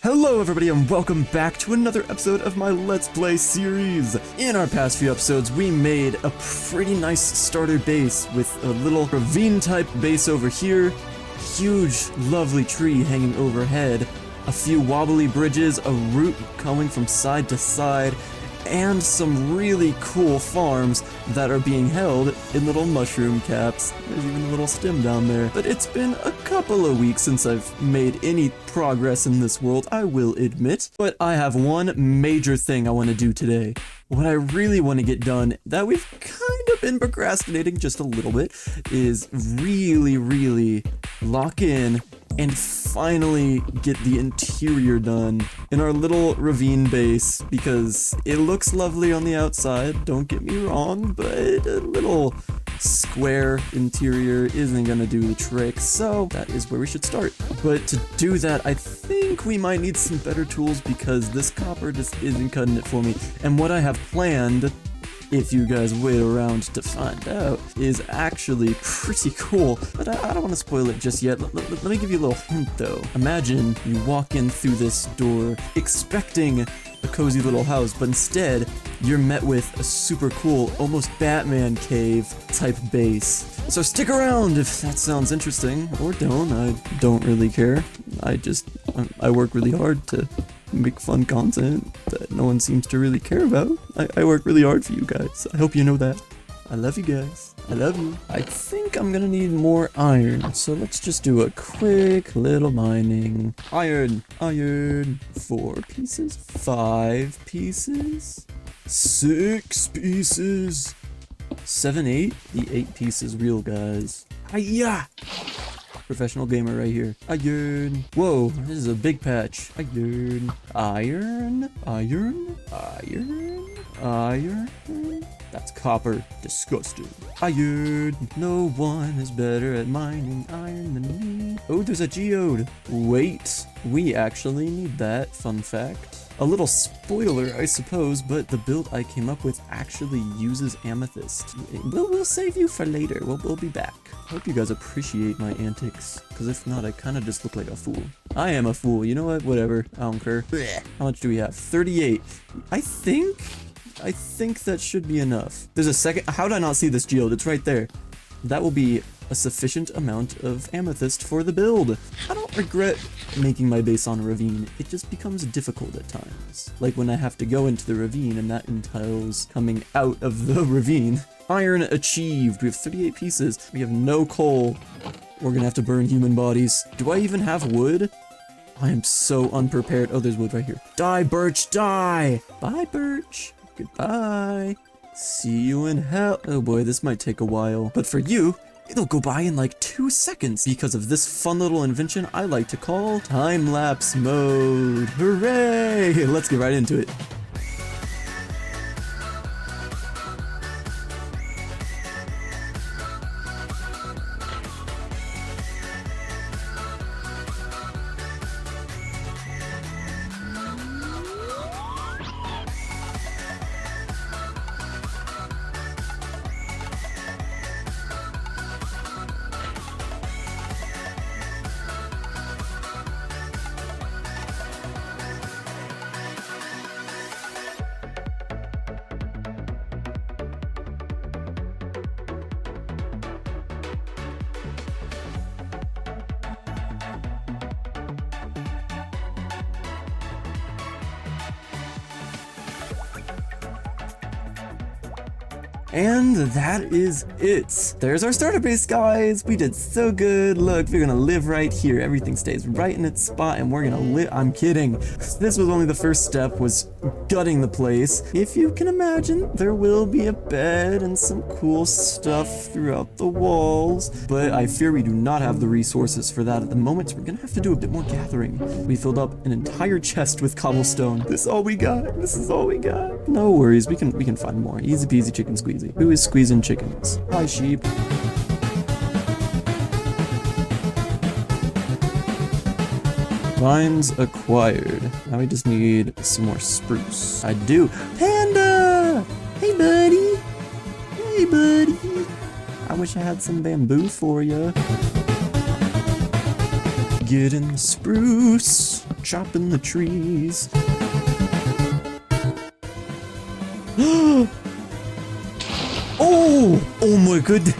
Hello everybody and welcome back to another episode of my Let's Play series. In our past few episodes, we made a pretty nice starter base with a little ravine type base over here, huge lovely tree hanging overhead, a few wobbly bridges, a route going from side to side, and some really cool farms that are being held in little mushroom caps. There's even a little stem down there. But it's been a couple of weeks since I've made any progress in this world, I will admit. But I have one major thing I want to do today. What I really want to get done, that we've kind of been procrastinating just a little bit, is really lock in and finally get the interior done in our little ravine base, because it looks lovely on the outside, don't get me wrong, but a little square interior isn't gonna do the trick, so that is where we should start. But to do that, I think we might need some better tools, because this copper just isn't cutting it for me. And what I have planned, if you guys wait around to find out, is actually pretty cool, but I don't want to spoil it just yet. Let me give you a little hint though. Imagine you walk in through this door expecting a cozy little house, but instead you're met with a super cool, almost Batman cave type base. So stick around if that sounds interesting, or don't. I don't really care. I work really hard to make fun content that no one seems to really care about. I work really hard for you guys. I hope you know that. I love you guys. I love you. I think I'm gonna need more iron, so let's just do a quick little mining. Iron. 4 pieces, 5 pieces, 6 pieces, 7, 8. The 8 pieces real, guys. Hiya! Professional gamer right here. Iron. Whoa, this is a big patch. Iron. That's copper. Disgusting. Iron. No one is better at mining iron than me. Oh, there's a geode. Wait, we actually need that. Fun fact. A little spoiler, I suppose, but the build I came up with actually uses amethyst. We'll save you for later. We'll be back. Hope you guys appreciate my antics, because if not, I kind of just look like a fool. I am a fool. You know what? Whatever. I don't care. How much do we have? 38. I think that should be enough. There's a second. How did I not see this geode? It's right there. That will be a sufficient amount of amethyst for the build. I don't regret making my base on a ravine. It just becomes difficult at times. Like when I have to go into the ravine and that entails coming out of the ravine. Iron achieved. We have 38 pieces. We have no coal. We're gonna have to burn human bodies. Do I even have wood? I am so unprepared. Oh, there's wood right here. Die, birch, die! Bye, birch. Goodbye. See you in hell. Oh boy, this might take a while. But for you, it'll go by in like 2 seconds because of this fun little invention I like to call time-lapse mode. Hooray! Let's get right into it. And that is it. There's our starter base, guys. We did so good. Look, we're gonna live right here. Everything stays right in its spot and we're gonna live. I'm kidding. This was only the first step, was gutting the place. If you can imagine, there will be a bed and some cool stuff throughout the walls, but I fear we do not have the resources for that at the moment, so we're gonna have to do a bit more gathering. We filled up an entire chest with cobblestone. This is all we got. This is all we got. No worries, we can find more. Easy peasy chicken squeezy. Who is squeezing chickens? Hi, sheep. Vines acquired. Now we just need some more spruce. I do. Panda! Hey, buddy! Hey, buddy! I wish I had some bamboo for you. Getting the spruce. chopping the trees. Oh my goodness.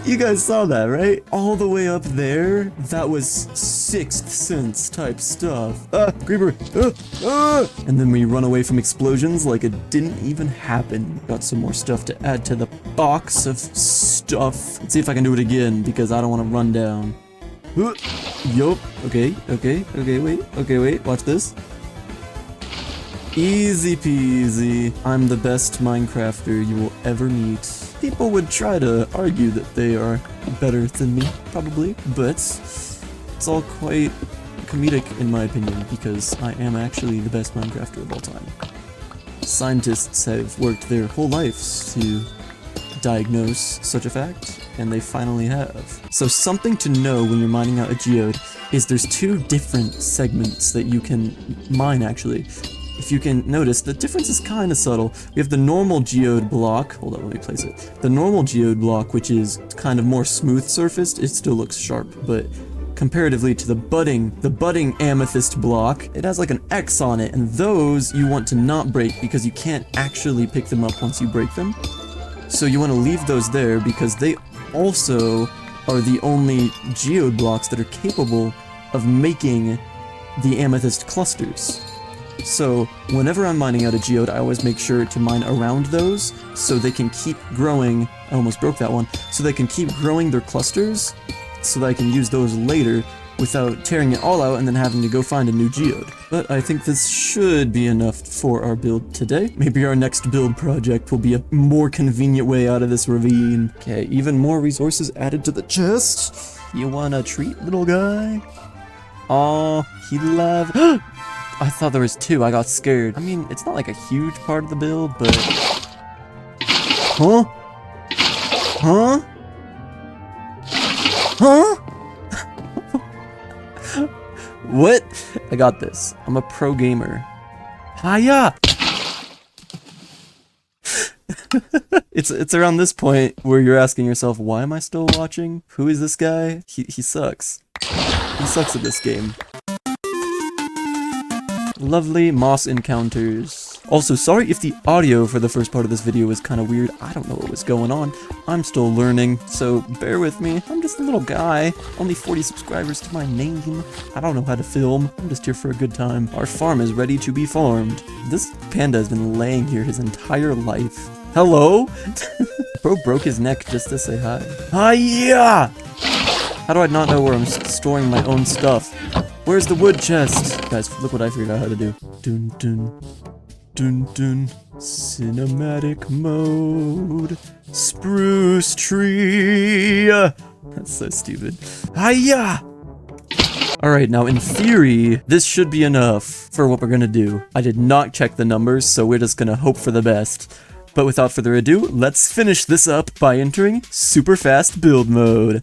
You guys saw that, right? All the way up there, that was Sixth Sense type stuff. Creeper. And then we run away from explosions like it didn't even happen. Got some more stuff to add to the box of stuff. Let's see if I can do it again, because I don't want to run down. Yup. Okay, wait. Watch this. Easy peasy. I'm the best Minecrafter you will ever meet. People would try to argue that they are better than me, probably, but it's all quite comedic in my opinion, because I am actually the best Minecrafter of all time. Scientists have worked their whole lives to diagnose such a fact, and they finally have. So something to know when you're mining out a geode is there's two different segments that you can mine actually. If you can notice, the difference is kind of subtle. We have the normal geode block. Hold on, let me place it. The normal geode block, which is kind of more smooth surfaced, it still looks sharp, but comparatively to the budding amethyst block, it has like an X on it, and those you want to not break because you can't actually pick them up once you break them. So you want to leave those there because they also are the only geode blocks that are capable of making the amethyst clusters. So whenever I'm mining out a geode, I always make sure to mine around those so they can keep growing. I almost broke that one. So they can keep growing their clusters so that I can use those later without tearing it all out and then having to go find a new geode. But I think this should be enough for our build today. Maybe our next build project will be a more convenient way out of this ravine. Okay, even more resources added to the chest. You want a treat, little guy? Aw, he loved... I thought there was two, I got scared. I mean, it's not like a huge part of the build, but... Huh? Huh? Huh? What? I got this. I'm a pro gamer. Hiya! It's around this point where you're asking yourself, why am I still watching? Who is this guy? He sucks. He sucks at this game. Lovely moss encounters. Also, sorry if the audio for the first part of this video was kind of weird. I don't know what was going on. I'm still learning, so bear with me. I'm just a little guy. Only 40 subscribers to my name. I don't know how to film. I'm just here for a good time. Our farm is ready to be farmed. This panda has been laying here his entire life. Hello? Bro broke his neck just to say hi. Hiya! How do I not know where I'm storing my own stuff? Where's the wood chest? Guys, look what I figured out how to do. Dun dun. Dun dun. Cinematic mode. Spruce tree. That's so stupid. Hiya! Alright, now in theory, this should be enough for what we're gonna do. I did not check the numbers, so we're just gonna hope for the best. But without further ado, let's finish this up by entering super fast build mode.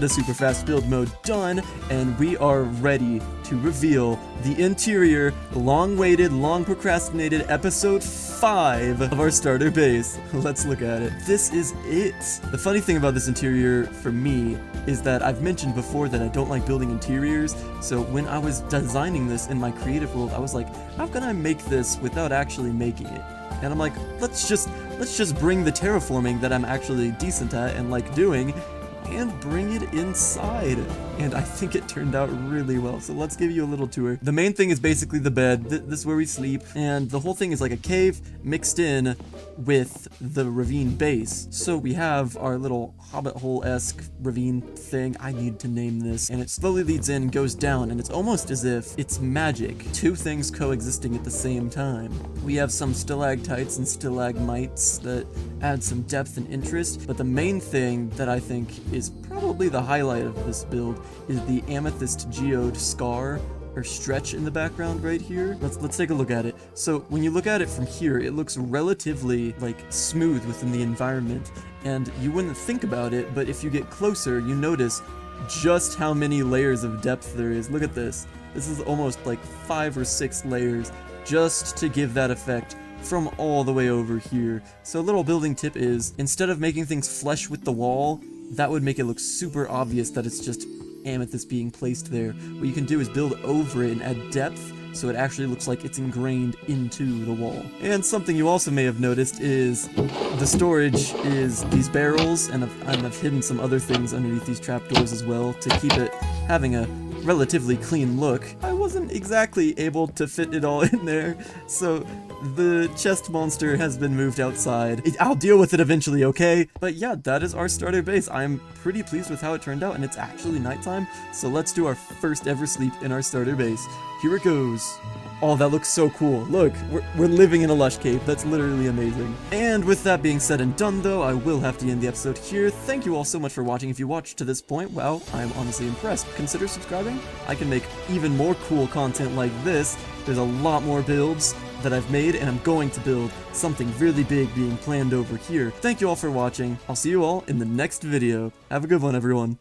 a super fast build mode done, and we are ready to reveal the interior, long-awaited, long-procrastinated episode 5 of our starter base. Let's look at it. This is it. The funny thing about this interior for me is that I've mentioned before that I don't like building interiors, so when I was designing this in my creative world, I was like, how can I make this without actually making it? And I'm like, let's just bring the terraforming that I'm actually decent at and like doing, and bring it inside. And I think it turned out really well, so let's give you a little tour. The main thing is basically the bed. This is where we sleep, and the whole thing is like a cave mixed in with the ravine base. So we have our little hobbit hole-esque ravine thing. I need to name this. And it slowly leads in, goes down, and it's almost as if it's magic. Two things coexisting at the same time. We have some stalactites and stalagmites that add some depth and interest, but the main thing that I think is probably the highlight of this build is the amethyst geode scar or stretch in the background right here. Let's take a look at it. So when you look at it from here, it looks relatively like smooth within the environment, and you wouldn't think about it, but if you get closer, you notice just how many layers of depth there is. Look at this. This is almost like 5 or 6 layers just to give that effect from all the way over here. So a little building tip is, instead of making things flush with the wall, that would make it look super obvious that it's just amethyst being placed there. What you can do is build over it and add depth, so it actually looks like it's ingrained into the wall. And something you also may have noticed is the storage is these barrels, and I've hidden some other things underneath these trapdoors as well to keep it having a relatively clean look. I wasn't exactly able to fit it all in there, so the chest monster has been moved outside. I'll deal with it eventually, okay? But yeah, that is our starter base. I'm pretty pleased with how it turned out, and it's actually nighttime, so let's do our first ever sleep in our starter base. Here it goes. Oh, that looks so cool. Look, we're living in a lush cave. That's literally amazing. And with that being said and done, though, I will have to end the episode here. Thank you all so much for watching. If you watched to this point, well, I'm honestly impressed. Consider subscribing. I can make even more cool content like this. There's a lot more builds that I've made, and I'm going to build something really big being planned over here. Thank you all for watching. I'll see you all in the next video. Have a good one, everyone.